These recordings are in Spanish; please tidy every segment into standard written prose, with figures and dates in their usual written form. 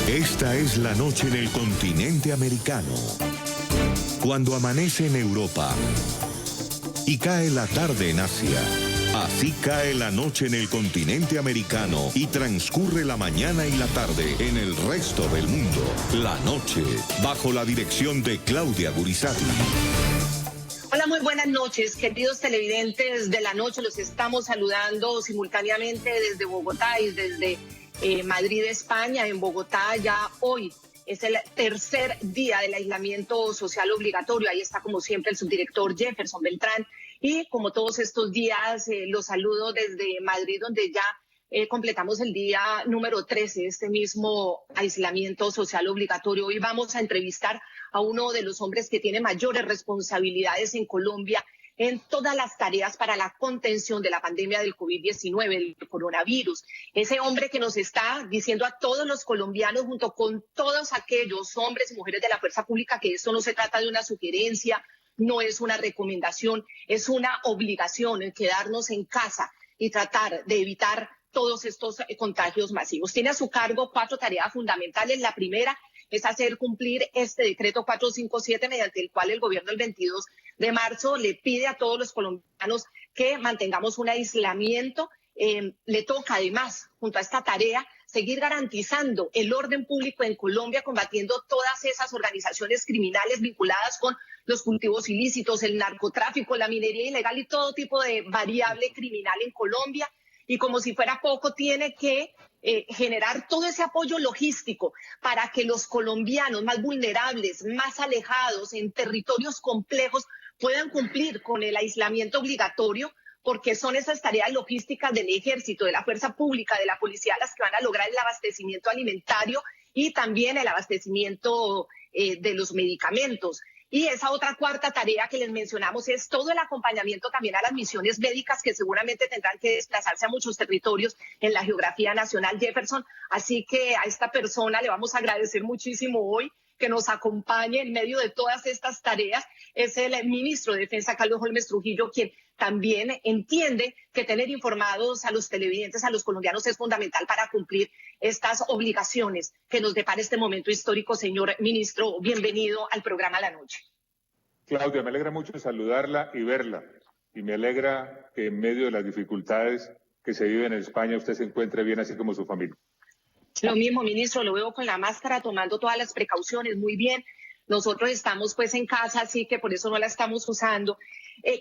Esta es la noche en el continente americano. Cuando amanece en Europa y cae la tarde en Asia. Así cae la noche en el continente americano y transcurre la mañana y la tarde en el resto del mundo. La noche, bajo la dirección de Claudia Gurizati. Hola, muy buenas noches, queridos televidentes de la noche. Los estamos saludando simultáneamente desde Bogotá y desde Madrid, España. En Bogotá ya hoy es el tercer día del aislamiento social obligatorio. Ahí está, como siempre, el subdirector Jefferson Beltrán. Y como todos estos días, los saludo desde Madrid, donde ya completamos el día número 13 de este mismo aislamiento social obligatorio. Hoy vamos a entrevistar a uno de los hombres que tiene mayores responsabilidades en Colombia en todas las tareas para la contención de la pandemia del COVID-19, el coronavirus. Ese hombre que nos está diciendo a todos los colombianos, junto con todos aquellos hombres y mujeres de la fuerza pública, que esto no se trata de una sugerencia, no es una recomendación, es una obligación en quedarnos en casa y tratar de evitar todos estos contagios masivos. Tiene a su cargo 4 tareas fundamentales. La primera es hacer cumplir este decreto 457, mediante el cual el gobierno el 22 de marzo le pide a todos los colombianos que mantengamos un aislamiento. Le toca además, junto a esta tarea, seguir garantizando el orden público en Colombia, combatiendo todas esas organizaciones criminales vinculadas con los cultivos ilícitos, el narcotráfico, la minería ilegal y todo tipo de variable criminal en Colombia. Y como si fuera poco, tiene que generar todo ese apoyo logístico para que los colombianos más vulnerables, más alejados, en territorios complejos, puedan cumplir con el aislamiento obligatorio, porque son esas tareas logísticas del ejército, de la fuerza pública, de la policía, las que van a lograr el abastecimiento alimentario y también el abastecimiento de los medicamentos. Y esa otra cuarta tarea que les mencionamos es todo el acompañamiento también a las misiones médicas, que seguramente tendrán que desplazarse a muchos territorios en la geografía nacional, Jefferson. Así que a esta persona le vamos a agradecer muchísimo hoy que nos acompañe en medio de todas estas tareas. Es el ministro de Defensa, Carlos Holmes Trujillo, quien también entiende que tener informados a los televidentes, a los colombianos, es fundamental para cumplir estas obligaciones que nos depara este momento histórico. Señor ministro, bienvenido al programa La Noche. Claudia, me alegra mucho saludarla y verla. Y me alegra que en medio de las dificultades que se viven en España usted se encuentre bien, así como su familia. Lo mismo, ministro, lo veo con la máscara, tomando todas las precauciones, muy bien. Nosotros estamos pues en casa, así que por eso no la estamos usando.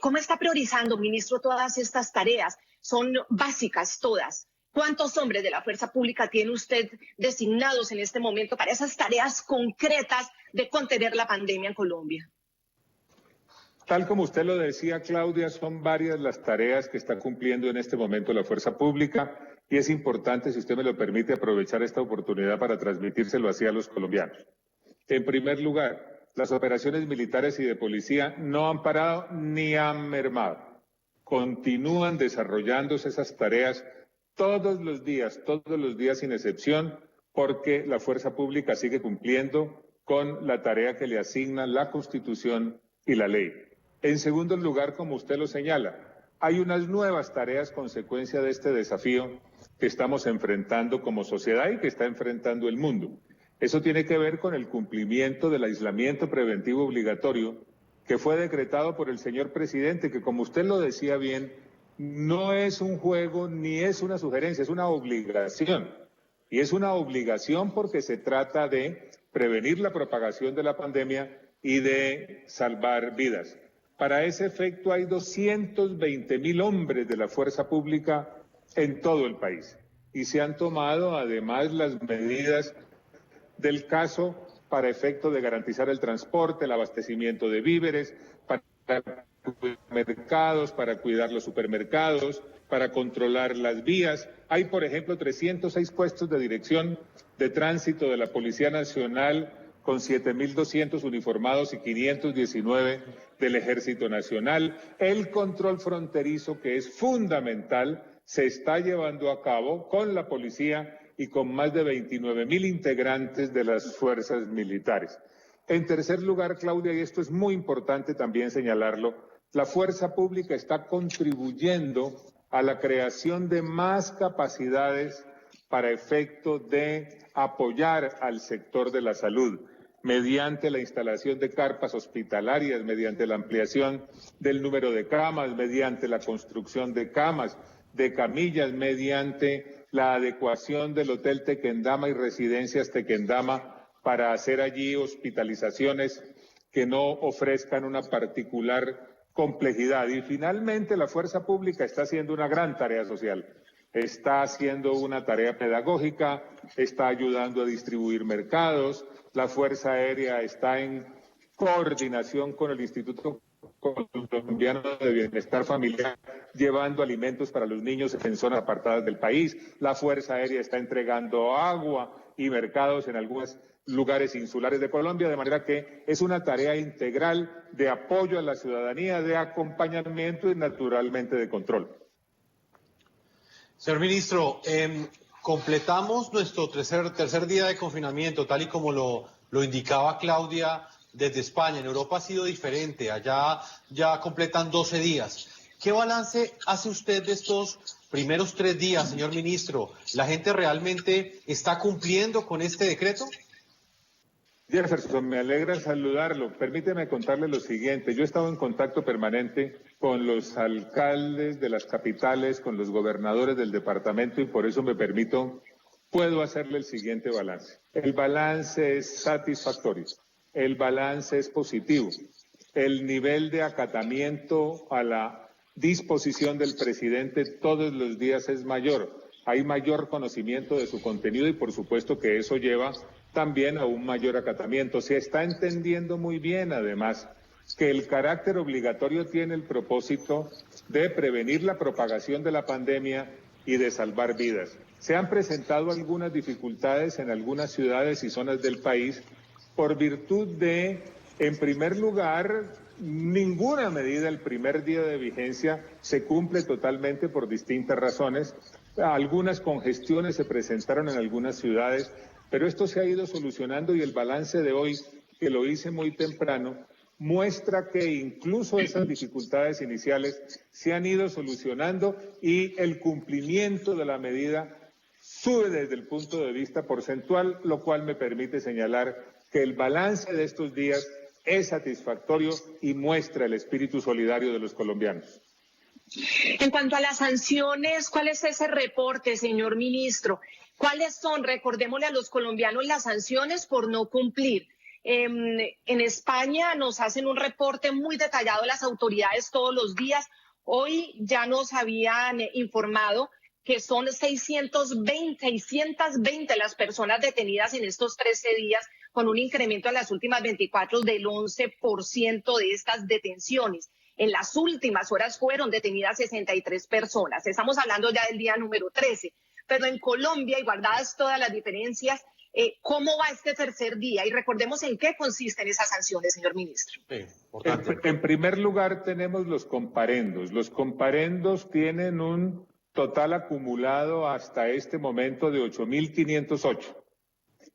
¿Cómo está priorizando, ministro, todas estas tareas? Son básicas todas. ¿Cuántos hombres de la fuerza pública tiene usted designados en este momento para esas tareas concretas de contener la pandemia en Colombia? Tal como usted lo decía, Claudia, son varias las tareas que está cumpliendo en este momento la fuerza pública y es importante, si usted me lo permite, aprovechar esta oportunidad para transmitírselo así a los colombianos. En primer lugar, las operaciones militares y de policía no han parado ni han mermado. Continúan desarrollándose esas tareas todos los días sin excepción, porque la fuerza pública sigue cumpliendo con la tarea que le asignan la Constitución y la ley. En segundo lugar, como usted lo señala, hay unas nuevas tareas consecuencia de este desafío que estamos enfrentando como sociedad y que está enfrentando el mundo. Eso tiene que ver con el cumplimiento del aislamiento preventivo obligatorio que fue decretado por el señor presidente, que como usted lo decía bien, no es un juego ni es una sugerencia, es una obligación. Y es una obligación porque se trata de prevenir la propagación de la pandemia y de salvar vidas. Para ese efecto hay 220.000 hombres de la fuerza pública en todo el país. Y se han tomado además las medidas del caso para efecto de garantizar el transporte, el abastecimiento de víveres, para mercados, para cuidar los supermercados, para controlar las vías. Hay, por ejemplo, 306 puestos de dirección de tránsito de la Policía Nacional con 7.200 uniformados y 519 del Ejército Nacional. El control fronterizo, que es fundamental, se está llevando a cabo con la policía y con más de 29.000 integrantes de las fuerzas militares. En tercer lugar, Claudia, y esto es muy importante también señalarlo, la fuerza pública está contribuyendo a la creación de más capacidades para efecto de apoyar al sector de la salud, mediante la instalación de carpas hospitalarias, mediante la ampliación del número de camas, mediante la construcción de camas, de camillas, mediante la adecuación del Hotel Tequendama y Residencias Tequendama para hacer allí hospitalizaciones que no ofrezcan una particular complejidad. Y finalmente la fuerza pública está haciendo una gran tarea social. Está haciendo una tarea pedagógica, está ayudando a distribuir mercados. La Fuerza Aérea está en coordinación con el Instituto Colombiano de Bienestar Familiar, llevando alimentos para los niños en zonas apartadas del país. La Fuerza Aérea está entregando agua y mercados en algunos lugares insulares de Colombia, de manera que es una tarea integral de apoyo a la ciudadanía, de acompañamiento y naturalmente de control. Señor ministro, completamos nuestro tercer día de confinamiento, tal y como lo indicaba Claudia desde España. En Europa ha sido diferente, allá ya completan 12 días. ¿Qué balance hace usted de estos primeros 3 días, señor ministro? ¿La gente realmente está cumpliendo con este decreto? Jefferson, me alegra saludarlo. Permíteme contarle lo siguiente. Yo he estado en contacto permanente con los alcaldes de las capitales, con los gobernadores del departamento y por eso puedo hacerle el siguiente balance. El balance es satisfactorio, el balance es positivo, el nivel de acatamiento a la disposición del presidente todos los días es mayor. Hay mayor conocimiento de su contenido y por supuesto que eso lleva también a un mayor acatamiento. Se está entendiendo muy bien, además, que el carácter obligatorio tiene el propósito de prevenir la propagación de la pandemia y de salvar vidas. Se han presentado algunas dificultades en algunas ciudades y zonas del país por virtud de, en primer lugar, ninguna medida el primer día de vigencia se cumple totalmente por distintas razones. Algunas congestiones se presentaron en algunas ciudades, pero esto se ha ido solucionando y el balance de hoy, que lo hice muy temprano, muestra que incluso esas dificultades iniciales se han ido solucionando y el cumplimiento de la medida sube desde el punto de vista porcentual, lo cual me permite señalar que el balance de estos días es satisfactorio y muestra el espíritu solidario de los colombianos. En cuanto a las sanciones, ¿cuál es ese reporte, señor ministro? ¿Cuáles son, recordémosle a los colombianos, las sanciones por no cumplir? En España nos hacen un reporte muy detallado las autoridades todos los días. Hoy ya nos habían informado que son 620 las personas detenidas en estos 13 días, con un incremento en las últimas 24 del 11% de estas detenciones. En las últimas horas fueron detenidas 63 personas. Estamos hablando ya del día número 13. Pero en Colombia, y guardadas todas las diferencias, ¿cómo va este tercer día? Y recordemos en qué consisten esas sanciones, señor ministro. En primer lugar, tenemos los comparendos. Los comparendos tienen un total acumulado hasta este momento de 8.508.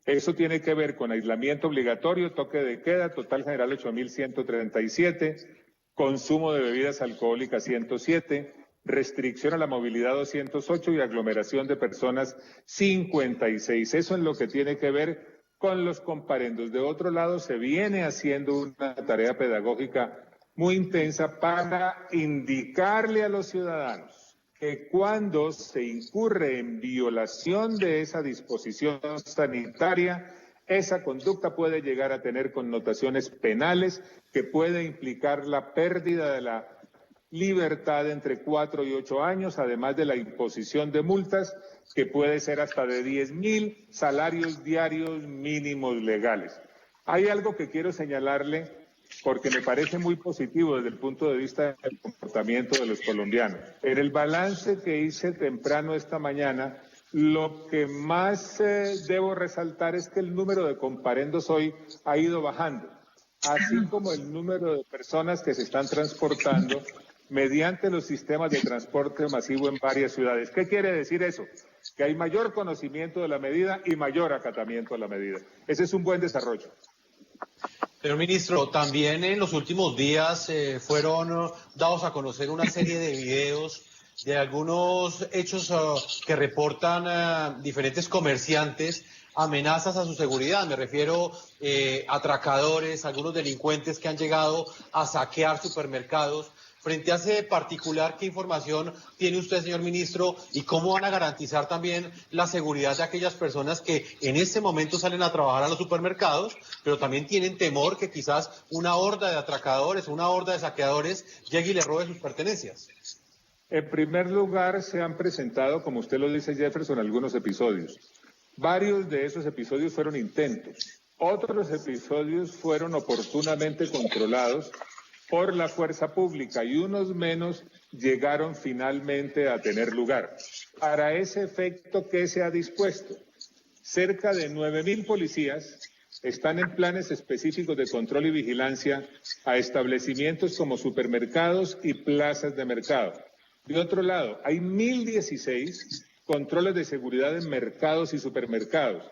Eso tiene que ver con aislamiento obligatorio, toque de queda, total general 8.137, consumo de bebidas alcohólicas 107, restricción a la movilidad 208 y aglomeración de personas 56. Eso en lo que tiene que ver con los comparendos. De otro lado, se viene haciendo una tarea pedagógica muy intensa para indicarle a los ciudadanos que cuando se incurre en violación de esa disposición sanitaria, esa conducta puede llegar a tener connotaciones penales que puede implicar la pérdida de la libertad entre 4 y 8 años, además de la imposición de multas que puede ser hasta de 10.000 salarios diarios mínimos legales. Hay algo que quiero señalarle porque me parece muy positivo desde el punto de vista del comportamiento de los colombianos. En el balance que hice temprano esta mañana, lo que más debo resaltar es que el número de comparendos hoy ha ido bajando, así como el número de personas que se están transportando mediante los sistemas de transporte masivo en varias ciudades. ¿Qué quiere decir eso? Que hay mayor conocimiento de la medida y mayor acatamiento de la medida. Ese es un buen desarrollo. Señor ministro, también en los últimos días fueron dados a conocer una serie de videos de algunos hechos que reportan diferentes comerciantes, amenazas a su seguridad. Me refiero a atracadores, algunos delincuentes que han llegado a saquear supermercados. Frente a ese particular, ¿qué información tiene usted, señor ministro, y cómo van a garantizar también la seguridad de aquellas personas que en este momento salen a trabajar a los supermercados, pero también tienen temor que quizás una horda de atracadores, una horda de saqueadores llegue y les robe sus pertenencias? En primer lugar, se han presentado, como usted lo dice, Jefferson, algunos episodios. Varios de esos episodios fueron intentos. Otros episodios fueron oportunamente controlados por la fuerza pública y unos menos llegaron finalmente a tener lugar. Para ese efecto, ¿qué se ha dispuesto? Cerca de 9.000 policías están en planes específicos de control y vigilancia a establecimientos como supermercados y plazas de mercado. De otro lado, hay 1.016 controles de seguridad en mercados y supermercados.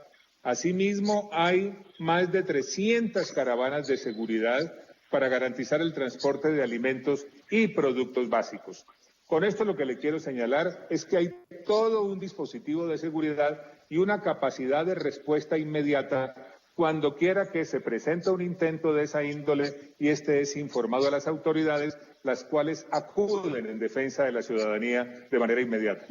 Asimismo, hay más de 300 caravanas de seguridad para garantizar el transporte de alimentos y productos básicos. Con esto lo que le quiero señalar es que hay todo un dispositivo de seguridad y una capacidad de respuesta inmediata cuando quiera que se presenta un intento de esa índole y este es informado a las autoridades, las cuales acuden en defensa de la ciudadanía de manera inmediata.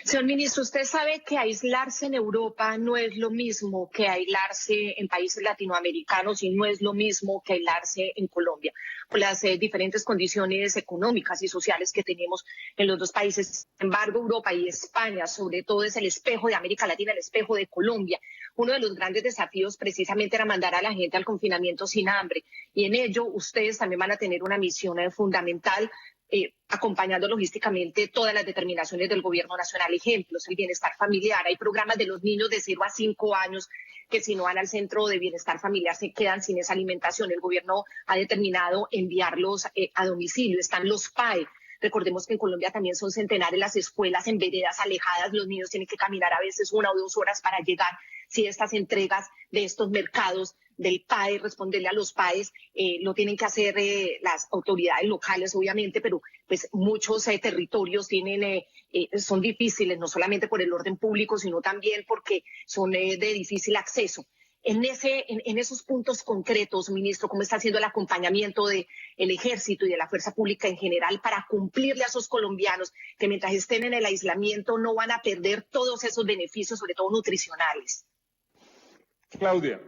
Señor ministro, usted sabe que aislarse en Europa no es lo mismo que aislarse en países latinoamericanos y no es lo mismo que aislarse en Colombia, por las diferentes condiciones económicas y sociales que tenemos en los dos países. Sin embargo, Europa y España, sobre todo, es el espejo de América Latina, el espejo de Colombia. Uno de los grandes desafíos precisamente era mandar a la gente al confinamiento sin hambre y en ello ustedes también van a tener una misión fundamental, acompañando logísticamente todas las determinaciones del gobierno nacional. Ejemplos, el bienestar familiar. Hay programas de los niños de 0 a 5 años que si no van al centro de bienestar familiar se quedan sin esa alimentación. El gobierno ha determinado enviarlos a domicilio. Están los PAE. Recordemos que en Colombia también son centenares las escuelas en veredas alejadas. Los niños tienen que caminar a veces 1 o 2 horas para llegar. Si estas entregas de estos mercados del PAE, responderle a los PAEs, lo tienen que hacer las autoridades locales, obviamente, pero pues muchos territorios son difíciles, no solamente por el orden público, sino también porque son de difícil acceso. En esos puntos concretos, ministro, ¿cómo está haciendo el acompañamiento del ejército y de la fuerza pública en general para cumplirle a esos colombianos que mientras estén en el aislamiento no van a perder todos esos beneficios, sobre todo nutricionales? Claudia,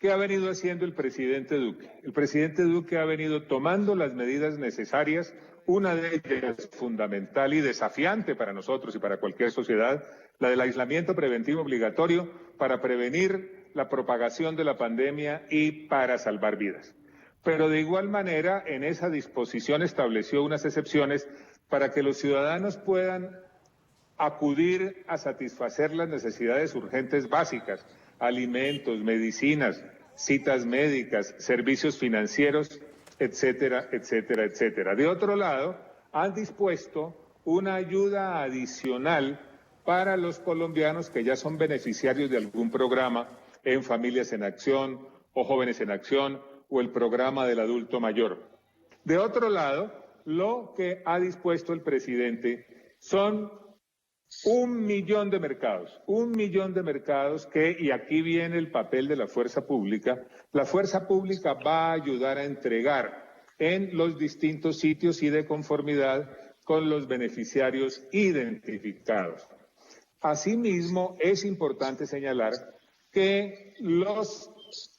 ¿qué ha venido haciendo el presidente Duque? El presidente Duque ha venido tomando las medidas necesarias, una de ellas fundamental y desafiante para nosotros y para cualquier sociedad, la del aislamiento preventivo obligatorio para prevenir la propagación de la pandemia y para salvar vidas. Pero de igual manera, en esa disposición estableció unas excepciones para que los ciudadanos puedan acudir a satisfacer las necesidades urgentes básicas, alimentos, medicinas, citas médicas, servicios financieros, etcétera, etcétera, etcétera. De otro lado, han dispuesto una ayuda adicional para los colombianos que ya son beneficiarios de algún programa en Familias en Acción o Jóvenes en Acción o el programa del adulto mayor. De otro lado, lo que ha dispuesto el presidente son 1 millón de mercados que, y aquí viene el papel de la fuerza pública va a ayudar a entregar en los distintos sitios y de conformidad con los beneficiarios identificados. Asimismo, es importante señalar que los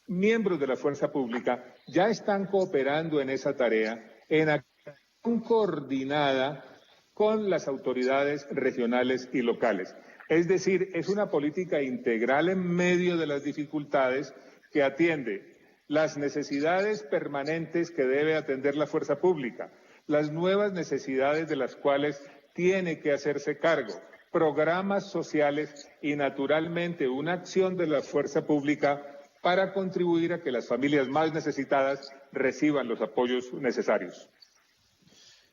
miembros de la fuerza pública ya están cooperando en esa tarea en acción coordinada con las autoridades regionales y locales. Es decir, es una política integral en medio de las dificultades que atiende las necesidades permanentes que debe atender la fuerza pública, las nuevas necesidades de las cuales tiene que hacerse cargo, programas sociales y, naturalmente, una acción de la fuerza pública para contribuir a que las familias más necesitadas reciban los apoyos necesarios.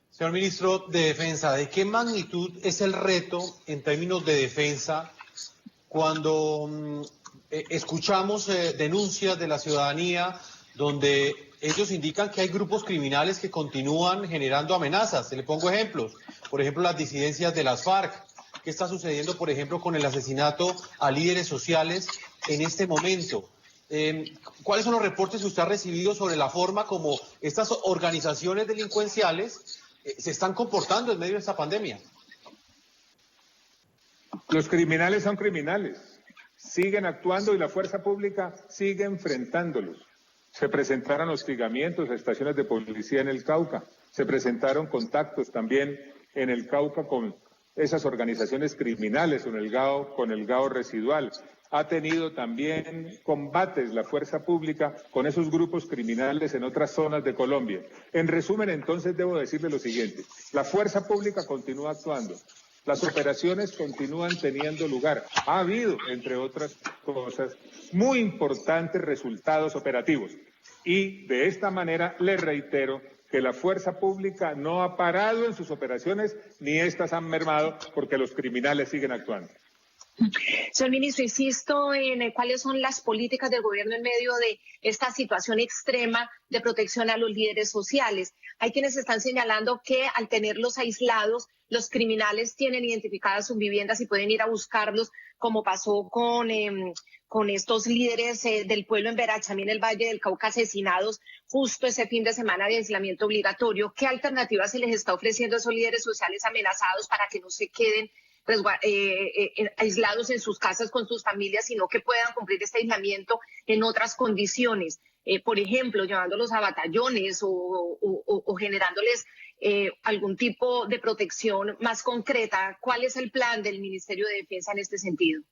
Señor ministro de Defensa, ¿de qué magnitud es el reto en términos de defensa cuando escuchamos denuncias de la ciudadanía donde ellos indican que hay grupos criminales que continúan generando amenazas? Le pongo ejemplos. por ejemplo, las disidencias de las FARC. ¿Qué está sucediendo, por ejemplo, con el asesinato a líderes sociales en este momento? ¿Cuáles son los reportes que usted ha recibido sobre la forma como estas organizaciones delincuenciales se están comportando en medio de esta pandemia? Los criminales son criminales, siguen actuando y la fuerza pública sigue enfrentándolos. Se presentaron hostigamientos a estaciones de policía en el Cauca, se presentaron contactos también en el Cauca con esas organizaciones criminales, con el GAO residual. Ha tenido también combates la fuerza pública con esos grupos criminales en otras zonas de Colombia. En resumen, entonces, debo decirle lo siguiente. La fuerza pública continúa actuando. Las operaciones continúan teniendo lugar. Ha habido, entre otras cosas, muy importantes resultados operativos. Y de esta manera, le reitero que la fuerza pública no ha parado en sus operaciones, ni éstas han mermado, porque los criminales siguen actuando. Señor ministro, insisto en cuáles son las políticas del gobierno en medio de esta situación extrema de protección a los líderes sociales. Hay quienes están señalando que al tenerlos aislados, los criminales tienen identificadas sus viviendas y pueden ir a buscarlos, como pasó con estos líderes del pueblo en Verachami, en el Valle del Cauca, asesinados justo ese fin de semana de aislamiento obligatorio. ¿Qué alternativas se les está ofreciendo a esos líderes sociales amenazados para que no se queden aislados en sus casas con sus familias, sino que puedan cumplir este aislamiento en otras condiciones? Por ejemplo, llevándolos a batallones o generándoles algún tipo de protección más concreta. ¿Cuál es el plan del Ministerio de Defensa en este sentido?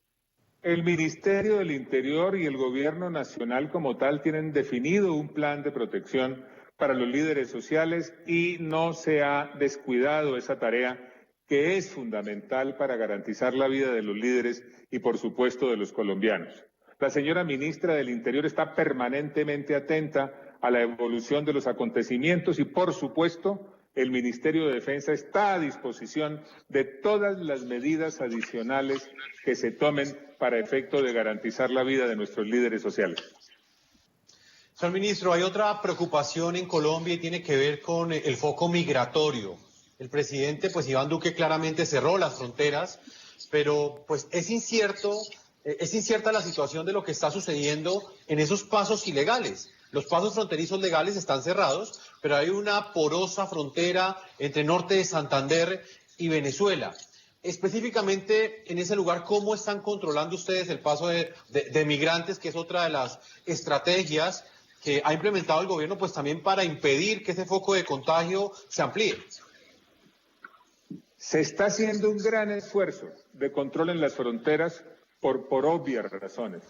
El Ministerio del Interior y el Gobierno Nacional como tal tienen definido un plan de protección para los líderes sociales y no se ha descuidado esa tarea que es fundamental para garantizar la vida de los líderes y, por supuesto, de los colombianos. La señora ministra del Interior está permanentemente atenta a la evolución de los acontecimientos y, por supuesto, el Ministerio de Defensa está a disposición de todas las medidas adicionales que se tomen para efecto de garantizar la vida de nuestros líderes sociales. Señor ministro, hay otra preocupación en Colombia y tiene que ver con el foco migratorio. El presidente, pues Iván Duque, claramente cerró las fronteras, pero pues es incierta la situación de lo que está sucediendo en esos pasos ilegales. Los pasos fronterizos legales están cerrados, pero hay una porosa frontera entre norte de Santander y Venezuela. Específicamente en ese lugar, ¿cómo están controlando ustedes el paso de migrantes, que es otra de las estrategias que ha implementado el gobierno, pues también para impedir que ese foco de contagio se amplíe? Se está haciendo un gran esfuerzo de control en las fronteras por obvias razones.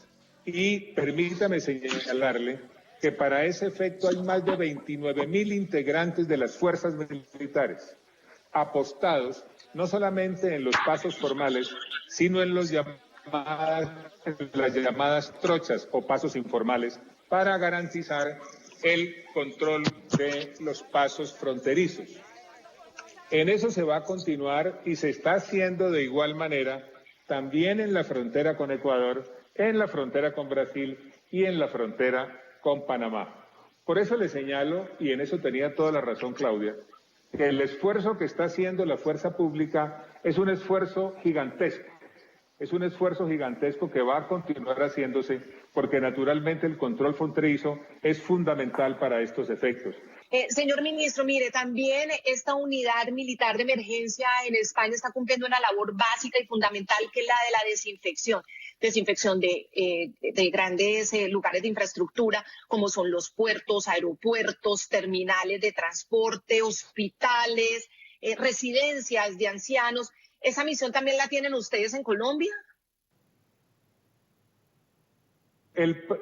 Y permítame señalarle que para ese efecto hay más de 29.000 integrantes de las fuerzas militares apostados no solamente en los pasos formales, sino en las llamadas trochas o pasos informales para garantizar el control de los pasos fronterizos. En eso se va a continuar y se está haciendo de igual manera también en la frontera con Ecuador, en la frontera con Brasil y en la frontera con Panamá. Por eso le señalo, y en eso tenía toda la razón Claudia, que el esfuerzo que está haciendo la fuerza pública es un esfuerzo gigantesco. Es un esfuerzo gigantesco que va a continuar haciéndose porque naturalmente el control fronterizo es fundamental para estos efectos. Señor ministro, mire, también esta unidad militar de emergencia en España está cumpliendo una labor básica y fundamental, que es la de la desinfección de grandes lugares de infraestructura, como son los puertos, aeropuertos, terminales de transporte, hospitales, residencias de ancianos. ¿Esa misión también la tienen ustedes en Colombia?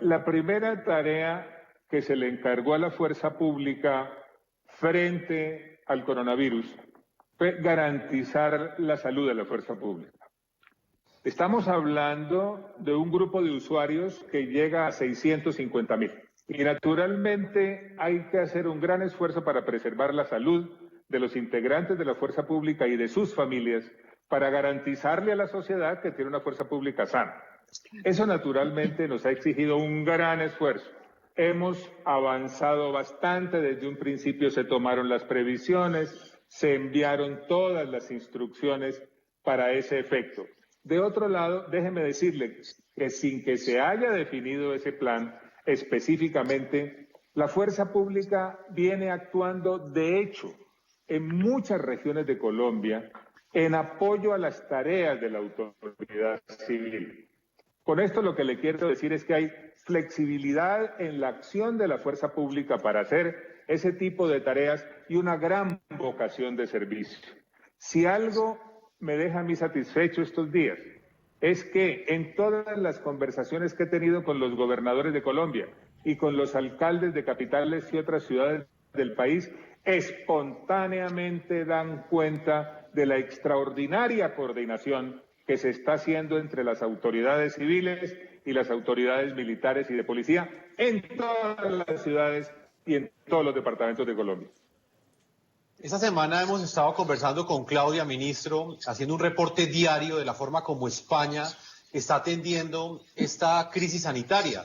La primera tarea que se le encargó a la fuerza pública frente al coronavirus fue garantizar la salud de la fuerza pública. Estamos hablando de un grupo de usuarios que llega a 650.000. Y naturalmente hay que hacer un gran esfuerzo para preservar la salud de los integrantes de la fuerza pública y de sus familias para garantizarle a la sociedad que tiene una fuerza pública sana. Eso naturalmente nos ha exigido un gran esfuerzo. Hemos avanzado bastante, desde un principio se tomaron las previsiones, se enviaron todas las instrucciones para ese efecto. De otro lado, déjeme decirle que sin que se haya definido ese plan específicamente, la fuerza pública viene actuando, de hecho, en muchas regiones de Colombia, en apoyo a las tareas de la autoridad civil. Con esto lo que le quiero decir es que hay flexibilidad en la acción de la fuerza pública para hacer ese tipo de tareas y una gran vocación de servicio. Si algo me deja a mí satisfecho estos días es que en todas las conversaciones que he tenido con los gobernadores de Colombia y con los alcaldes de capitales y otras ciudades del país, espontáneamente dan cuenta de la extraordinaria coordinación que se está haciendo entre las autoridades civiles y las autoridades militares y de policía en todas las ciudades y en todos los departamentos de Colombia. Esta semana hemos estado conversando con Claudia, ministro, haciendo un reporte diario de la forma como España está atendiendo esta crisis sanitaria.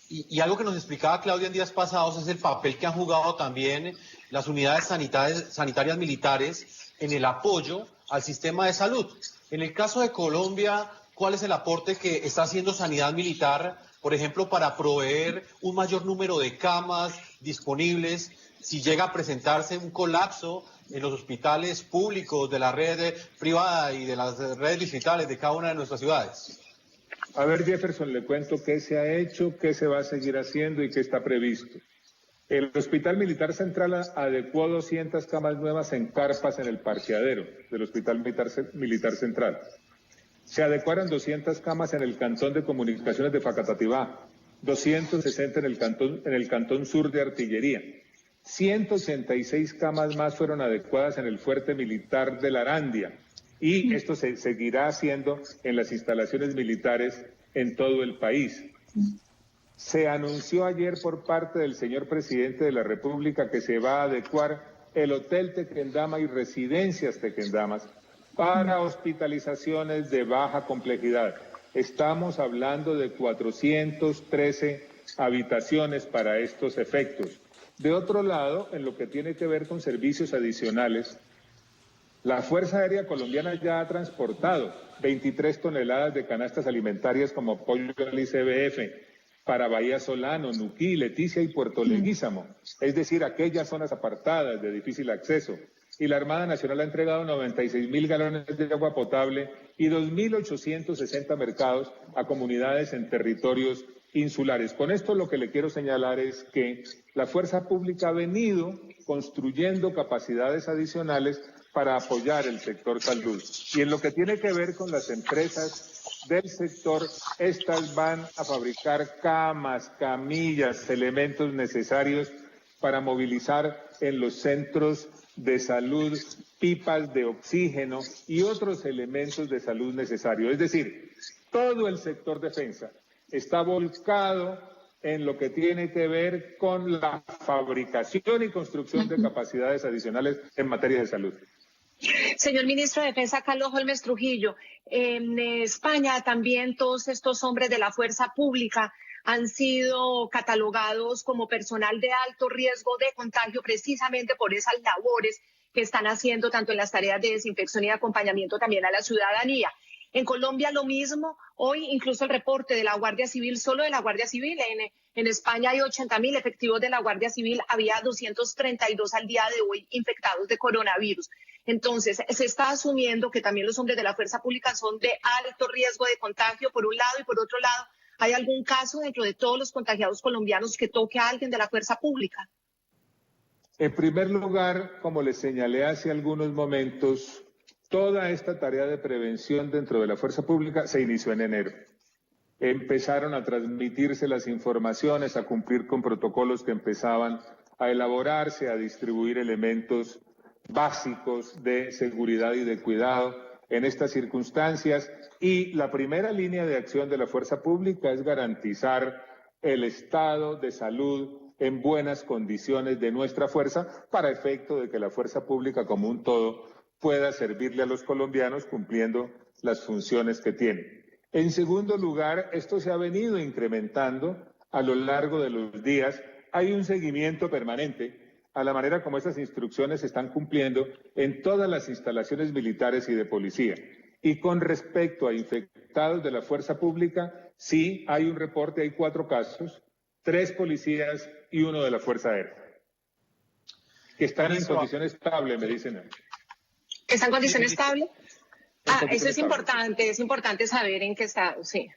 Y algo que nos explicaba Claudia en días pasados es el papel que han jugado también las unidades sanitarias militares en el apoyo al sistema de salud. En el caso de Colombia, ¿cuál es el aporte que está haciendo Sanidad Militar, por ejemplo, para proveer un mayor número de camas disponibles si llega a presentarse un colapso en los hospitales públicos de la red privada y de las redes distritales de cada una de nuestras ciudades? A ver, Jefferson, le cuento qué se ha hecho, qué se va a seguir haciendo y qué está previsto. El Hospital Militar Central adecuó 200 camas nuevas en carpas en el parqueadero del Hospital Militar Central. Se adecuaron 200 camas en el Cantón de Comunicaciones de Facatativá, 260 en el Cantón Sur de Artillería. 186 camas más fueron adecuadas en el Fuerte Militar de la Arandia. Y esto se seguirá haciendo en las instalaciones militares en todo el país. Se anunció ayer por parte del señor presidente de la República que se va a adecuar el Hotel Tequendama y Residencias Tequendamas para hospitalizaciones de baja complejidad. Estamos hablando de 413 habitaciones para estos efectos. De otro lado, en lo que tiene que ver con servicios adicionales, la Fuerza Aérea Colombiana ya ha transportado 23 toneladas de canastas alimentarias como apoyo al ICBF para Bahía Solano, Nuquí, Leticia y Puerto Leguízamo, es decir, aquellas zonas apartadas de difícil acceso. Y la Armada Nacional ha entregado 96.000 galones de agua potable y 2.860 mercados a comunidades en territorios insulares. Con esto lo que le quiero señalar es que la fuerza pública ha venido construyendo capacidades adicionales para apoyar el sector salud. Y en lo que tiene que ver con las empresas del sector, estas van a fabricar camas, camillas, elementos necesarios para movilizar en los centros de salud, pipas de oxígeno y otros elementos de salud necesarios. Es decir, todo el sector defensa está volcado en lo que tiene que ver con la fabricación y construcción de capacidades adicionales en materia de salud. Señor ministro de Defensa, Carlos Holmes Trujillo, en España también todos estos hombres de la fuerza pública han sido catalogados como personal de alto riesgo de contagio precisamente por esas labores que están haciendo tanto en las tareas de desinfección y de acompañamiento también a la ciudadanía. En Colombia lo mismo, hoy incluso el reporte de la Guardia Civil, solo de la Guardia Civil, en España hay 80.000 efectivos de la Guardia Civil, había 232 al día de hoy infectados de coronavirus. Entonces, se está asumiendo que también los hombres de la fuerza pública son de alto riesgo de contagio, por un lado, y por otro lado, ¿hay algún caso dentro de todos los contagiados colombianos que toque a alguien de la fuerza pública? En primer lugar, como les señalé hace algunos momentos, toda esta tarea de prevención dentro de la fuerza pública se inició en enero. Empezaron a transmitirse las informaciones, a cumplir con protocolos que empezaban a elaborarse, a distribuir elementos básicos de seguridad y de cuidado en estas circunstancias. Y la primera línea de acción de la fuerza pública es garantizar el estado de salud en buenas condiciones de nuestra fuerza para efecto de que la fuerza pública como un todo pueda servirle a los colombianos cumpliendo las funciones que tiene. En segundo lugar, esto se ha venido incrementando a lo largo de los días. Hay un seguimiento permanente a la manera como esas instrucciones se están cumpliendo en todas las instalaciones militares y de policía. Y con respecto a infectados de la fuerza pública, sí hay un reporte, hay 4 casos, 3 policías y 1 de la Fuerza Aérea, que están en condición estable, me dicen. ¿Está en condición estable? Eso es importante saber en qué estado, sí.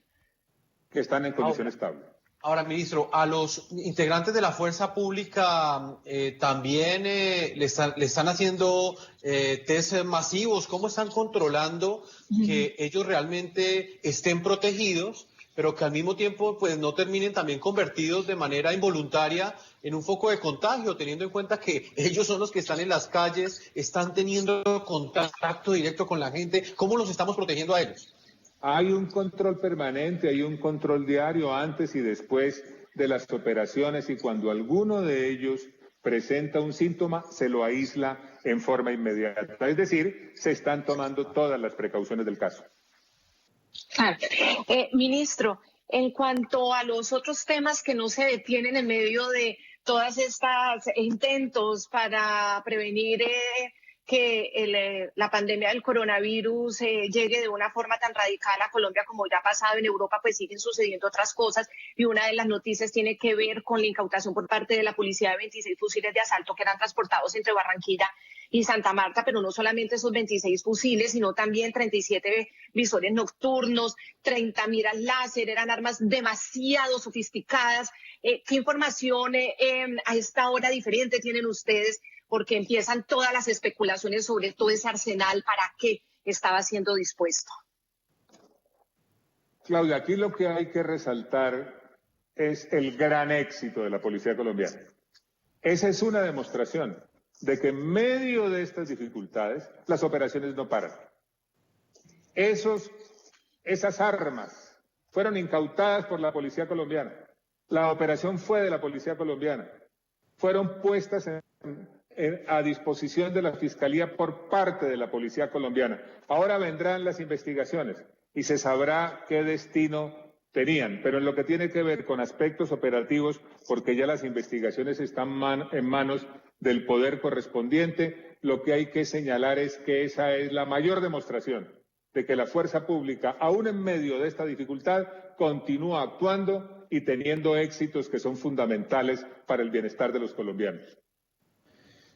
Que están en condición estable. Ahora, ministro, a los integrantes de la fuerza pública también le están haciendo test masivos. ¿Cómo están controlando que ellos realmente estén protegidos, pero que al mismo tiempo pues no terminen también convertidos de manera involuntaria en un foco de contagio, teniendo en cuenta que ellos son los que están en las calles, están teniendo contacto directo con la gente? ¿Cómo los estamos protegiendo a ellos? Hay un control permanente, hay un control diario antes y después de las operaciones, y cuando alguno de ellos presenta un síntoma, se lo aísla en forma inmediata. Es decir, se están tomando todas las precauciones del caso. Claro. Ministro, en cuanto a los otros temas que no se detienen en medio de todas estas intentos para prevenir que la pandemia del coronavirus llegue de una forma tan radical a Colombia como ya ha pasado en Europa, pues siguen sucediendo otras cosas, y una de las noticias tiene que ver con la incautación por parte de la policía de 26 fusiles de asalto que eran transportados entre Barranquilla y Santa Marta, pero no solamente esos 26 fusiles, sino también 37 visores nocturnos, 30 miras láser, eran armas demasiado sofisticadas. ¿Qué información a esta hora diferente tienen ustedes? Porque empiezan todas las especulaciones sobre todo ese arsenal, para qué estaba siendo dispuesto. Claudia, aquí lo que hay que resaltar es el gran éxito de la policía colombiana. Esa es una demostración de que en medio de estas dificultades las operaciones no paran. Esas armas fueron incautadas por la policía colombiana. La operación fue de la policía colombiana. Fueron puestas a disposición de la Fiscalía por parte de la policía colombiana. Ahora vendrán las investigaciones y se sabrá qué destino tenían, pero en lo que tiene que ver con aspectos operativos, porque ya las investigaciones están en manos del poder correspondiente, lo que hay que señalar es que esa es la mayor demostración de que la fuerza pública, aún en medio de esta dificultad, continúa actuando y teniendo éxitos que son fundamentales para el bienestar de los colombianos.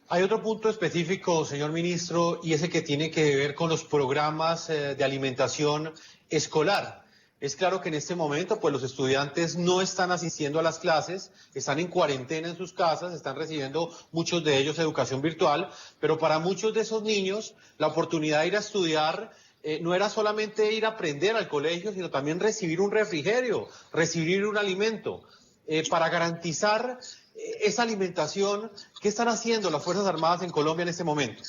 Hay otro punto específico, señor ministro, y ese que tiene que ver con los programas de alimentación escolar. Es claro que en este momento pues los estudiantes no están asistiendo a las clases, están en cuarentena en sus casas, están recibiendo muchos de ellos educación virtual, pero para muchos de esos niños la oportunidad de ir a estudiar no era solamente ir a aprender al colegio, sino también recibir un refrigerio, recibir un alimento. Para garantizar esa alimentación, ¿qué están haciendo las Fuerzas Armadas en Colombia en este momento?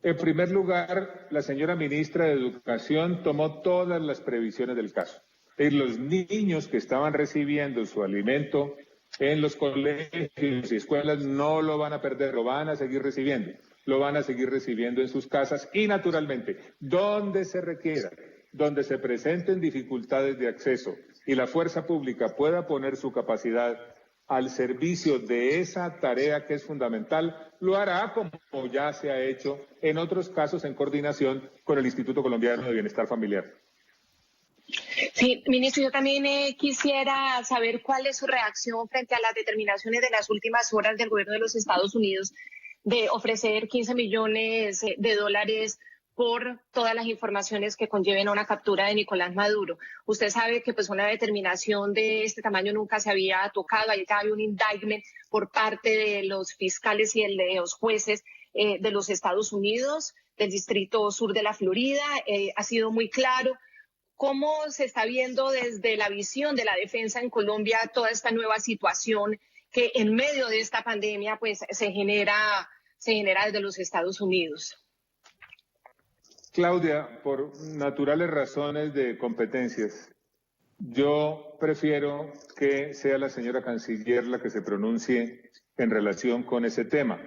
En primer lugar, la señora ministra de Educación tomó todas las previsiones del caso. Los niños que estaban recibiendo su alimento en los colegios y escuelas no lo van a perder, lo van a seguir recibiendo. Lo van a seguir recibiendo en sus casas y, naturalmente, donde se requiera, donde se presenten dificultades de acceso y la fuerza pública pueda poner su capacidad al servicio de esa tarea que es fundamental, lo hará como ya se ha hecho en otros casos en coordinación con el Instituto Colombiano de Bienestar Familiar. Sí, ministro, yo también quisiera saber cuál es su reacción frente a las determinaciones de las últimas horas del gobierno de los Estados Unidos de ofrecer 15 millones de dólares por todas las informaciones que conlleven a una captura de Nicolás Maduro. Usted sabe que pues una determinación de este tamaño nunca se había tocado. Ahí hay un indictment por parte de los fiscales y de los jueces de los Estados Unidos, del Distrito Sur de la Florida. Ha sido muy claro. ¿Cómo se está viendo desde la visión de la defensa en Colombia toda esta nueva situación que en medio de esta pandemia pues se genera desde los Estados Unidos? Claudia, por naturales razones de competencias, yo prefiero que sea la señora canciller la que se pronuncie en relación con ese tema,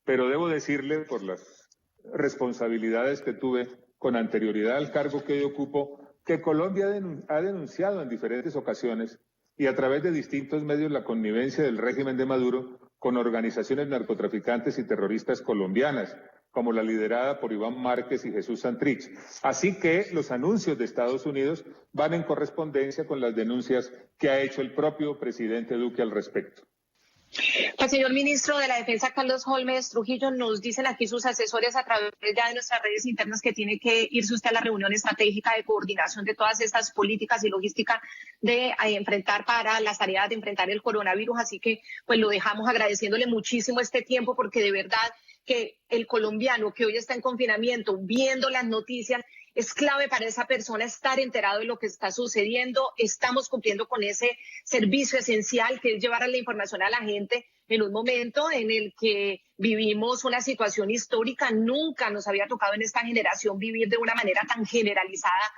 pero debo decirle, por las responsabilidades que tuve con anterioridad al cargo que hoy ocupo, que Colombia ha denunciado en diferentes ocasiones y a través de distintos medios la connivencia del régimen de Maduro con organizaciones narcotraficantes y terroristas colombianas, como la liderada por Iván Márquez y Jesús Santrich. Así que los anuncios de Estados Unidos van en correspondencia con las denuncias que ha hecho el propio presidente Duque al respecto. Pues, señor ministro de la Defensa, Carlos Holmes Trujillo, nos dicen aquí sus asesores a través ya de nuestras redes internas que tiene que irse usted a la reunión estratégica de coordinación de todas estas políticas y logística de enfrentar para las tareas de enfrentar el coronavirus. Así que pues lo dejamos agradeciéndole muchísimo este tiempo, porque de verdad que el colombiano que hoy está en confinamiento, viendo las noticias, es clave para esa persona estar enterado de lo que está sucediendo. Estamos cumpliendo con ese servicio esencial que es llevar la información a la gente en un momento en el que vivimos una situación histórica. Nunca nos había tocado en esta generación vivir de una manera tan generalizada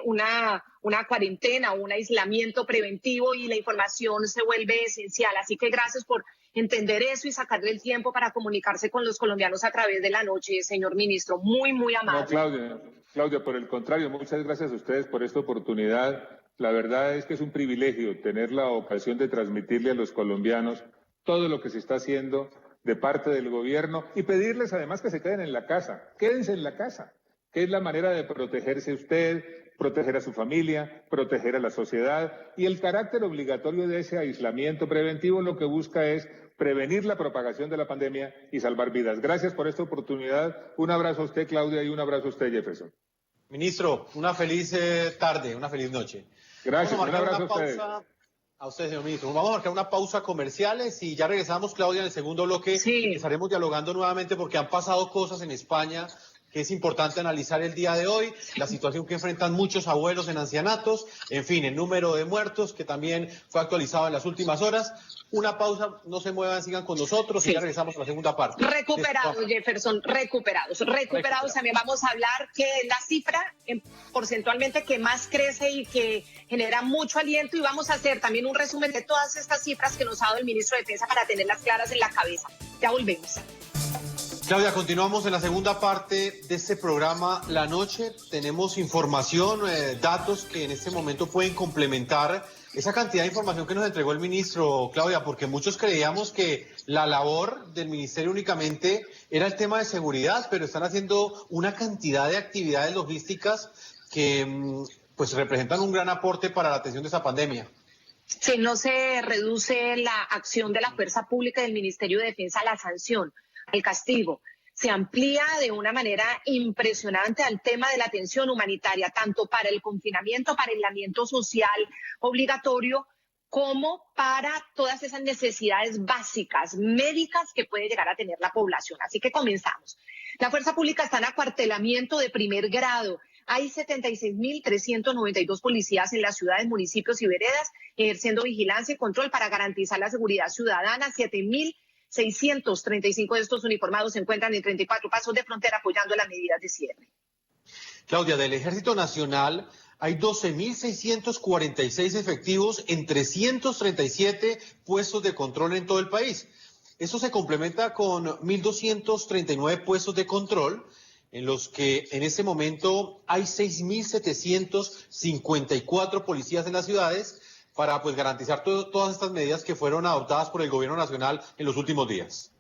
una cuarentena o un aislamiento preventivo, y la información se vuelve esencial. Así que gracias por entender eso y sacarle el tiempo para comunicarse con los colombianos a través de la noche, señor ministro. Muy, muy amable. No, Claudia, por el contrario, muchas gracias a ustedes por esta oportunidad. La verdad es que es un privilegio tener la ocasión de transmitirle a los colombianos todo lo que se está haciendo de parte del gobierno y pedirles además que se queden en la casa. Quédense en la casa, que es la manera de protegerse usted, proteger a su familia, proteger a la sociedad, y el carácter obligatorio de ese aislamiento preventivo lo que busca es prevenir la propagación de la pandemia y salvar vidas. Gracias por esta oportunidad. Un abrazo a usted, Claudia, y un abrazo a usted, Jefferson. Ministro, una feliz tarde, una feliz noche. Gracias, un abrazo a ustedes. A usted, señor ministro. Vamos a marcar una pausa comerciales y ya regresamos, Claudia, en el segundo bloque. Sí. Estaremos dialogando nuevamente porque han pasado cosas en España que es importante analizar el día de hoy, la situación que enfrentan muchos abuelos en ancianatos, en fin, el número de muertos que también fue actualizado en las últimas horas. Una pausa, no se muevan, sigan con nosotros y ya regresamos a la segunda parte. Recuperados, Jefferson, recuperados. También vamos a hablar que la cifra porcentualmente que más crece y que genera mucho aliento, y vamos a hacer también un resumen de todas estas cifras que nos ha dado el ministro de Defensa para tenerlas claras en la cabeza. Ya volvemos. Claudia, continuamos en la segunda parte de este programa La Noche. Tenemos información, datos que en este momento pueden complementar esa cantidad de información que nos entregó el ministro, Claudia, porque muchos creíamos que la labor del ministerio únicamente era el tema de seguridad, pero están haciendo una cantidad de actividades logísticas que pues representan un gran aporte para la atención de esta pandemia. Si no se reduce la acción de la fuerza pública del Ministerio de Defensa, la sanción, el castigo, se amplía de una manera impresionante al tema de la atención humanitaria, tanto para el confinamiento, para el aislamiento social obligatorio, como para todas esas necesidades básicas, médicas, que puede llegar a tener la población. Así que comenzamos. La fuerza pública está en acuartelamiento de primer grado. Hay 76.392 policías en las ciudades, municipios y veredas ejerciendo vigilancia y control para garantizar la seguridad ciudadana. 7.635 de estos uniformados se encuentran en 34 pasos de frontera apoyando las medidas de cierre. Claudia, del Ejército Nacional hay 12.646 efectivos en 337 puestos de control en todo el país. Eso se complementa con 1.239 puestos de control, en los que en este momento hay 6.754 policías en las ciudades para pues garantizar todas estas medidas que fueron adoptadas por el gobierno nacional en los últimos días.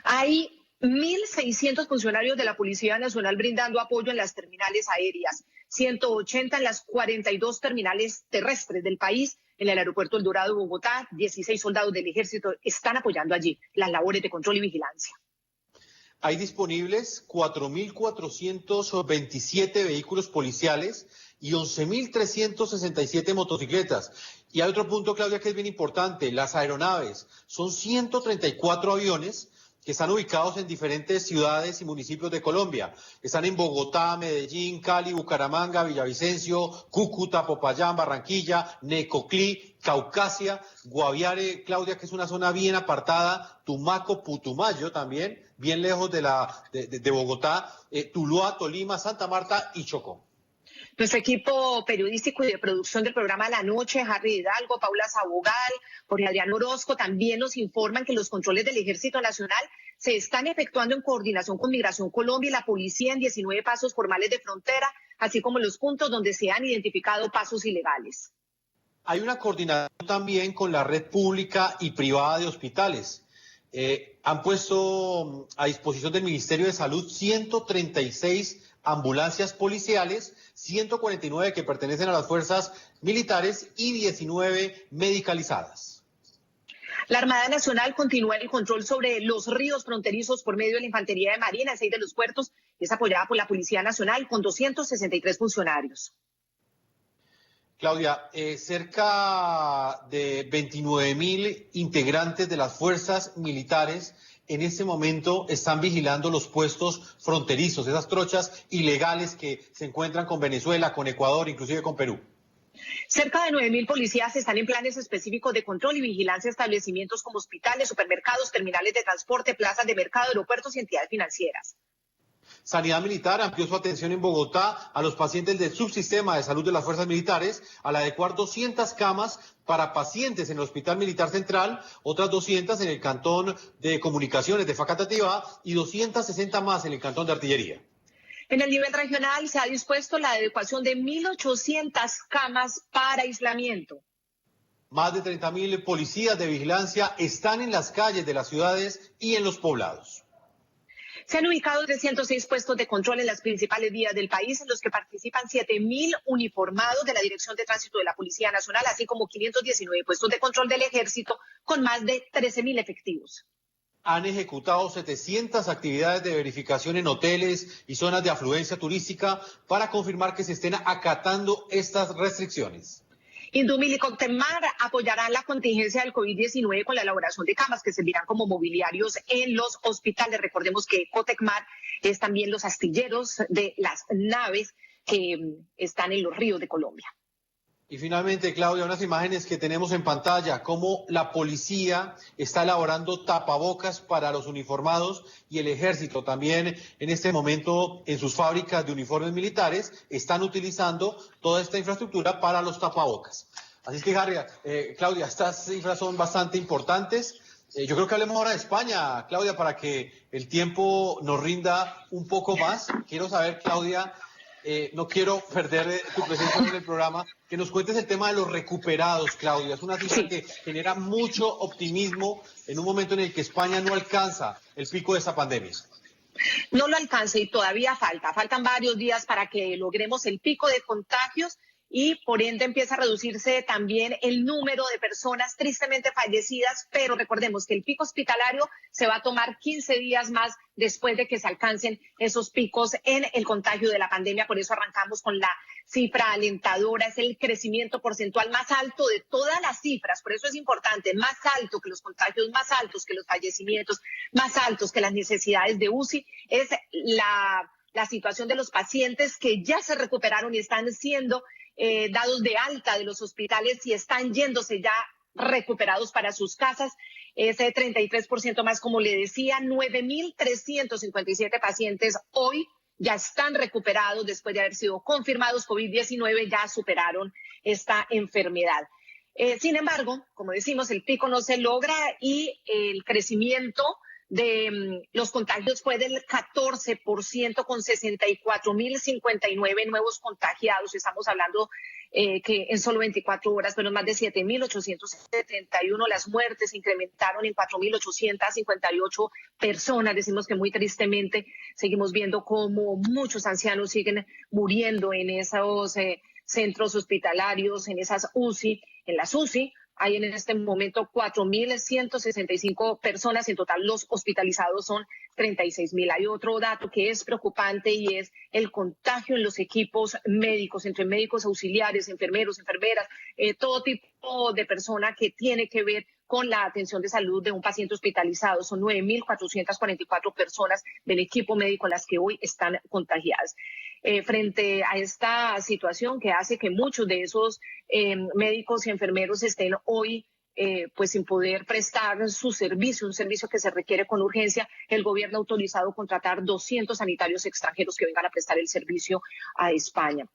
Hay 1.600 funcionarios de la Policía Nacional brindando apoyo en las terminales aéreas, 180 en las 42 terminales terrestres del país. En el aeropuerto El Dorado de Bogotá, 16 soldados del Ejército están apoyando allí las labores de control y vigilancia. Hay disponibles 4.427 vehículos policiales y 11.367 motocicletas. Y hay otro punto, Claudia, que es bien importante, las aeronaves. Son 134 aviones que están ubicados en diferentes ciudades y municipios de Colombia. Están en Bogotá, Medellín, Cali, Bucaramanga, Villavicencio, Cúcuta, Popayán, Barranquilla, Necoclí, Caucasia, Guaviare, Claudia, que es una zona bien apartada, Tumaco, Putumayo también, bien lejos de Bogotá, Tuluá, Tolima, Santa Marta y Chocó. Nuestro equipo periodístico y de producción del programa La Noche, Harry Hidalgo, Paula Sabogal, Jorge Adrián Orozco, también nos informan que los controles del Ejército Nacional se están efectuando en coordinación con Migración Colombia y la policía en 19 pasos formales de frontera, así como los puntos donde se han identificado pasos ilegales. Hay una coordinación también con la red pública y privada de hospitales. han puesto a disposición del Ministerio de Salud 136 ambulancias policiales, 149 que pertenecen a las fuerzas militares y 19 medicalizadas. La Armada Nacional continúa el control sobre los ríos fronterizos por medio de la Infantería de Marina en 6 de los puertos. Es apoyada por la Policía Nacional con 263 funcionarios. Claudia, cerca de 29.000 integrantes de las fuerzas militares en este momento están vigilando los puestos fronterizos, esas trochas ilegales que se encuentran con Venezuela, con Ecuador, inclusive con Perú. Cerca de 9.000 policías están en planes específicos de control y vigilancia de establecimientos como hospitales, supermercados, terminales de transporte, plazas de mercado, aeropuertos y entidades financieras. Sanidad Militar amplió su atención en Bogotá a los pacientes del subsistema de salud de las fuerzas militares al adecuar 200 camas para pacientes en el Hospital Militar Central, otras 200 en el Cantón de Comunicaciones de Facatativá y 260 más en el Cantón de Artillería. En el nivel regional se ha dispuesto la adecuación de 1.800 camas para aislamiento. Más de 30.000 policías de vigilancia están en las calles de las ciudades y en los poblados. Se han ubicado 306 puestos de control en las principales vías del país, en los que participan 7.000 uniformados de la Dirección de Tránsito de la Policía Nacional, así como 519 puestos de control del Ejército, con más de 13.000 efectivos. Han ejecutado 700 actividades de verificación en hoteles y zonas de afluencia turística para confirmar que se estén acatando estas restricciones. Indumil y Cotecmar apoyarán la contingencia del COVID-19 con la elaboración de camas que servirán como mobiliarios en los hospitales. Recordemos que Cotecmar es también los astilleros de las naves que están en los ríos de Colombia. Y finalmente, Claudia, unas imágenes que tenemos en pantalla, cómo la policía está elaborando tapabocas para los uniformados y el ejército también en este momento en sus fábricas de uniformes militares están utilizando toda esta infraestructura para los tapabocas. Así es que, Claudia, estas cifras son bastante importantes. Yo creo que hablemos ahora de España, Claudia, para que el tiempo nos rinda un poco más. Quiero saber, Claudia, no quiero perder tu presencia en el programa, que nos cuentes el tema de los recuperados, Claudia. Es una cifra que genera mucho optimismo en un momento en el que España no alcanza el pico de esta pandemia. No lo alcanza y todavía faltan varios días para que logremos el pico de contagios y por ende empieza a reducirse también el número de personas tristemente fallecidas, pero recordemos que el pico hospitalario se va a tomar 15 días más después de que se alcancen esos picos en el contagio de la pandemia. Por eso arrancamos con la cifra alentadora, es el crecimiento porcentual más alto de todas las cifras, por eso es importante, más alto que los contagios, más altos que los fallecimientos, más altos que las necesidades de UCI, es la situación de los pacientes que ya se recuperaron y están siendo dados de alta de los hospitales y están yéndose ya recuperados para sus casas. Ese 33% más, como le decía, 9.357 pacientes hoy ya están recuperados después de haber sido confirmados COVID-19, ya superaron esta enfermedad. Sin embargo, como decimos, el pico no se logra y el crecimiento de los contagios fue del 14% con 64.059 nuevos contagiados. Estamos hablando que en solo 24 horas fueron más de 7.871. Las muertes se incrementaron en 4.858 personas. Decimos que muy tristemente seguimos viendo cómo muchos ancianos siguen muriendo en esos centros hospitalarios, en esas UCI, en las UCI. Hay en este momento 4.165 personas, en total los hospitalizados son 36.000. Hay otro dato que es preocupante y es el contagio en los equipos médicos, entre médicos auxiliares, enfermeros, enfermeras, todo tipo de persona que tiene que ver con la atención de salud de un paciente hospitalizado. Son 9.444 personas del equipo médico las que hoy están contagiadas. Frente a esta situación que hace que muchos de esos médicos y enfermeros estén hoy pues sin poder prestar su servicio, un servicio que se requiere con urgencia, el gobierno ha autorizado contratar 200 sanitarios extranjeros que vengan a prestar el servicio a España.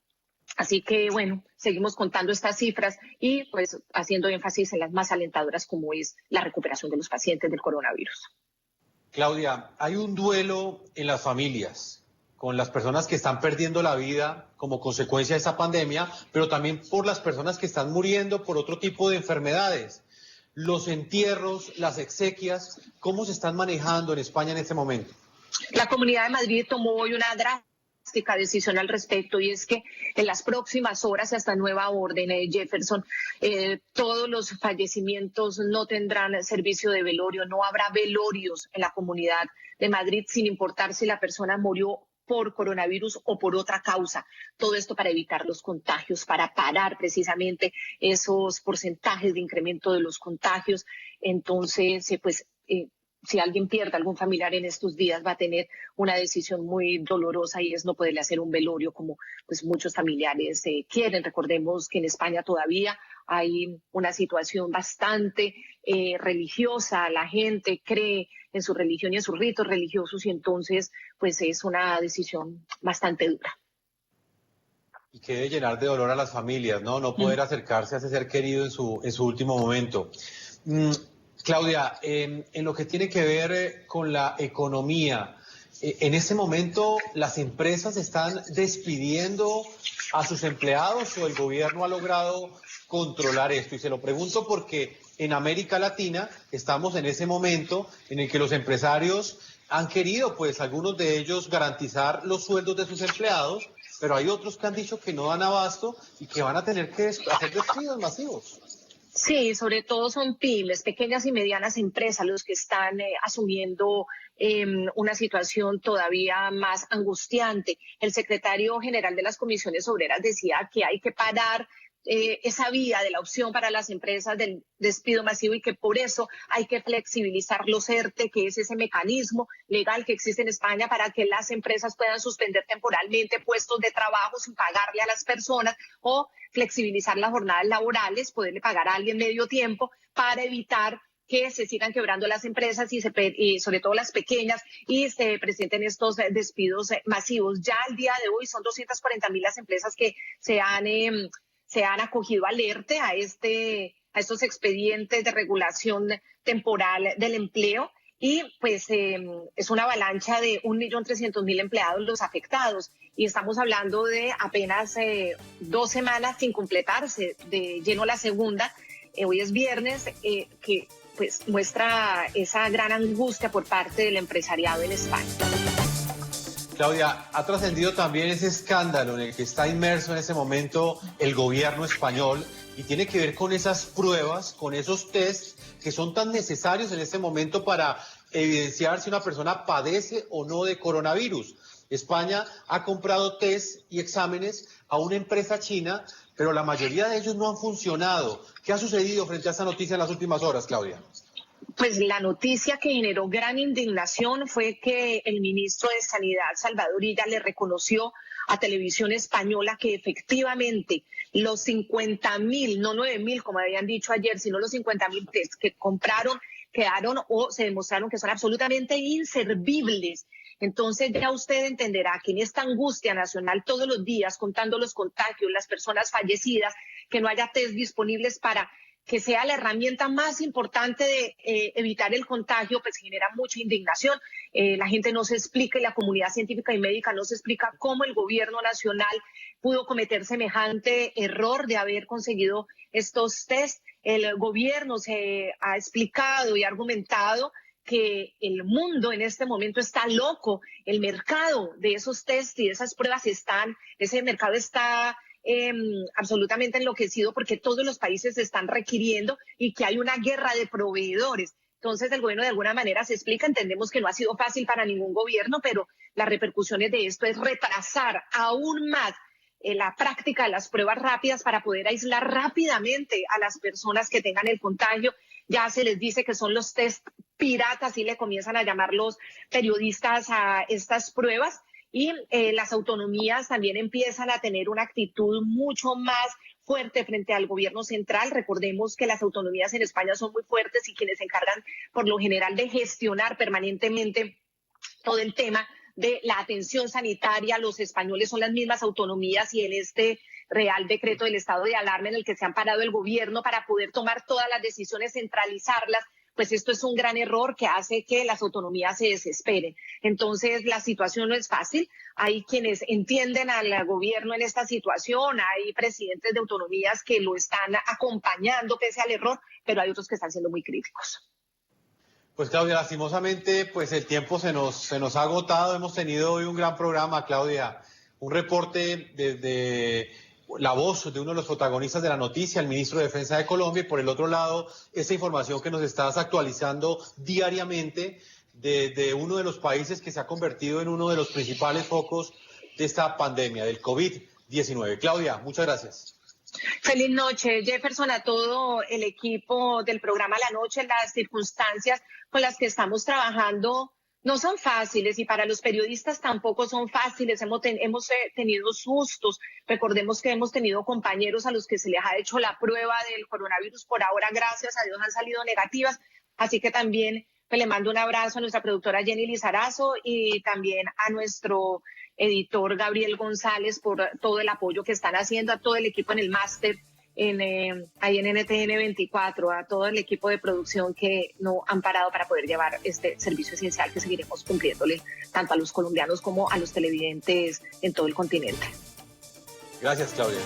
Así que, bueno, seguimos contando estas cifras y pues haciendo énfasis en las más alentadoras como es la recuperación de los pacientes del coronavirus. Claudia, hay un duelo en las familias con las personas que están perdiendo la vida como consecuencia de esta pandemia, pero también por las personas que están muriendo por otro tipo de enfermedades. los entierros, las exequias, ¿cómo se están manejando en España en este momento? La Comunidad de Madrid tomó hoy una drástica decisión al respecto, y es que en las próximas horas, hasta nueva orden, Jefferson, todos los fallecimientos no tendrán servicio de velorio, no habrá velorios en la Comunidad de Madrid, sin importar si la persona murió por coronavirus o por otra causa. Todo esto para evitar los contagios, para parar precisamente esos porcentajes de incremento de los contagios. Entonces, si alguien pierde algún familiar en estos días, va a tener una decisión muy dolorosa, y es no poderle hacer un velorio como pues muchos familiares quieren. Recordemos que en España todavía hay una situación bastante religiosa. La gente cree en su religión y en sus ritos religiosos, y entonces pues es una decisión bastante dura. Y que debe llenar de dolor a las familias, ¿no? No poder acercarse a ese ser querido en su último momento. Claudia, en lo que tiene que ver con la economía, en este momento las empresas están despidiendo a sus empleados, o el gobierno ha logrado controlar esto. Y se lo pregunto porque en América Latina estamos en ese momento en el que los empresarios han querido, pues algunos de ellos, garantizar los sueldos de sus empleados, pero hay otros que han dicho que no dan abasto y que van a tener que hacer despidos masivos. Sí, sobre todo son pymes, pequeñas y medianas empresas, los que están asumiendo una situación todavía más angustiante. El secretario general de las comisiones obreras decía que hay que parar esa vía de la opción para las empresas del despido masivo, y que por eso hay que flexibilizar los ERTE, que es ese mecanismo legal que existe en España para que las empresas puedan suspender temporalmente puestos de trabajo sin pagarle a las personas, o flexibilizar las jornadas laborales, poderle pagar a alguien medio tiempo para evitar que se sigan quebrando las empresas y sobre todo las pequeñas, y se presenten estos despidos masivos. Ya al día de hoy son 240.000 las empresas que se han acogido al ERTE, a estos expedientes de regulación temporal del empleo, y pues es una avalancha de 1.300.000 empleados los afectados, y estamos hablando de apenas 2 semanas sin completarse de lleno la segunda. Hoy es viernes, que pues muestra esa gran angustia por parte del empresariado en España. Claudia, ha trascendido también ese escándalo en el que está inmerso en ese momento el gobierno español, y tiene que ver con esas pruebas, con esos tests que son tan necesarios en este momento para evidenciar si una persona padece o no de coronavirus. España ha comprado test y exámenes a una empresa china, pero la mayoría de ellos no han funcionado. ¿Qué ha sucedido frente a esa noticia en las últimas horas, Claudia? Pues la noticia que generó gran indignación fue que el ministro de Sanidad, Salvador Illa, le reconoció a Televisión Española que efectivamente los 50.000, no 9.000 como habían dicho ayer, sino los 50.000 test que compraron quedaron o se demostraron que son absolutamente inservibles. Entonces ya usted entenderá que en esta angustia nacional todos los días, contando los contagios, las personas fallecidas, que no haya test disponibles para que sea la herramienta más importante de evitar el contagio, pues genera mucha indignación. La gente no se explica, y la comunidad científica y médica no se explica cómo el gobierno nacional pudo cometer semejante error de haber conseguido estos test. El gobierno se ha explicado y argumentado que el mundo en este momento está loco, el mercado de esos test y de esas pruebas ese mercado está absolutamente enloquecido, porque todos los países se están requiriendo y que hay una guerra de proveedores. Entonces el gobierno de alguna manera se explica. Entendemos que no ha sido fácil para ningún gobierno, pero las repercusiones de esto es retrasar aún más la práctica de las pruebas rápidas para poder aislar rápidamente a las personas que tengan el contagio. Ya se les dice que son los test piratas, y le comienzan a llamar los periodistas a estas pruebas. Y las autonomías también empiezan a tener una actitud mucho más fuerte frente al gobierno central. Recordemos que las autonomías en España son muy fuertes, y quienes se encargan por lo general de gestionar permanentemente todo el tema de la atención sanitaria, los españoles, son las mismas autonomías, y en este Real Decreto del estado de alarma en el que se ha amparado el gobierno para poder tomar todas las decisiones, centralizarlas, pues esto es un gran error que hace que las autonomías se desesperen. Entonces, la situación no es fácil. Hay quienes entienden al gobierno en esta situación, hay presidentes de autonomías que lo están acompañando pese al error, pero hay otros que están siendo muy críticos. Pues Claudia, lastimosamente, pues el tiempo se nos ha agotado. Hemos tenido hoy un gran programa, Claudia, un reporte desde la voz de uno de los protagonistas de la noticia, el ministro de Defensa de Colombia, y por el otro lado, esa información que nos estás actualizando diariamente de uno de los países que se ha convertido en uno de los principales focos de esta pandemia, del COVID-19. Claudia, muchas gracias. Feliz noche, Jefferson, a todo el equipo del programa La Noche. Las circunstancias con las que estamos trabajando no son fáciles y para los periodistas tampoco son fáciles. Hemos tenido sustos. Recordemos que hemos tenido compañeros a los que se les ha hecho la prueba del coronavirus. Por ahora, gracias a Dios, han salido negativas. Así que también le mando un abrazo a nuestra productora Jenny Lizarazo y también a nuestro editor Gabriel González por todo el apoyo que están haciendo, a todo el equipo en el máster, ahí en NTN 24, a todo el equipo de producción que no han parado para poder llevar este servicio esencial que seguiremos cumpliéndole tanto a los colombianos como a los televidentes en todo el continente. Gracias, Claudia.